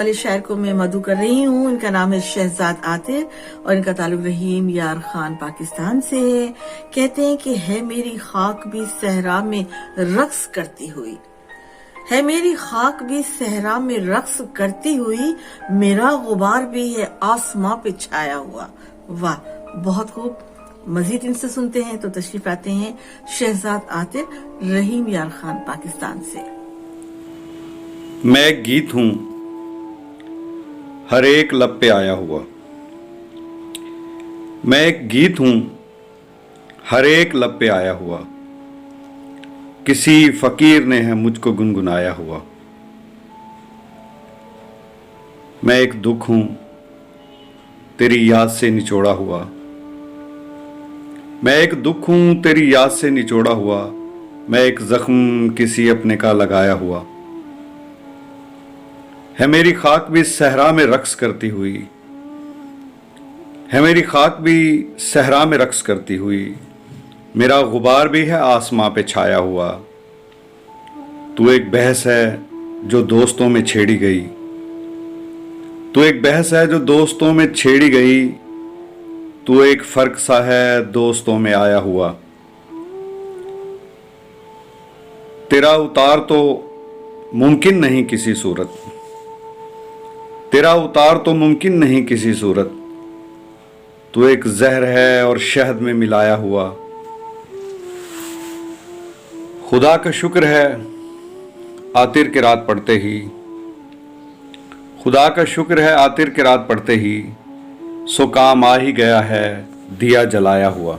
वाले शायर को मैं मधु कर रही हूँ। इनका नाम है शहजाद आतिर और इनका ताल्लुक रहीम यार खान पाकिस्तान से है। कहते हैं कि है मेरी खाक भी सहरा में रक्स करती हुई, है मेरी खाक भी सहरा में रक्स करती हुई, मेरा गुबार भी है आसमां पे छाया हुआ। वाह, बहुत खूब। मजीद इनसे सुनते हैं तो तशरीफ आते हैं शहजाद आतिर रहीम यार खान पाकिस्तान से। मैं एक गीत हूं हर एक लब पे आया हुआ, मैं एक गीत हूं हर एक लब पे आया हुआ, किसी फकीर ने है मुझको गुनगुनाया हुआ। मैं एक दुख हूं तेरी याद से निचोड़ा हुआ, मैं एक दुख हूं तेरी याद से निचोड़ा हुआ, मैं एक जख्म किसी अपने का लगाया हुआ। है मेरी खाक भी सहरा में रक्स करती हुई, है मेरी खाक भी सहरा में रक्स करती हुई, मेरा गुबार भी है आसमां पे छाया हुआ। तू एक बहस है जो दोस्तों में छेड़ी गई, तू एक बहस है जो दोस्तों में छेड़ी गई, तू एक फर्क सा है दोस्तों में आया हुआ। तेरा उतार तो मुमकिन नहीं किसी सूरत, तेरा उतार तो मुमकिन नहीं किसी सूरत, तू एक जहर है और शहद में मिलाया हुआ। खुदा का शुक्र है आतिर की रात पड़ते ही, खुदा का शुक्र है आतिर की रात पड़ते ही, सो काम आ ही गया है दिया जलाया हुआ।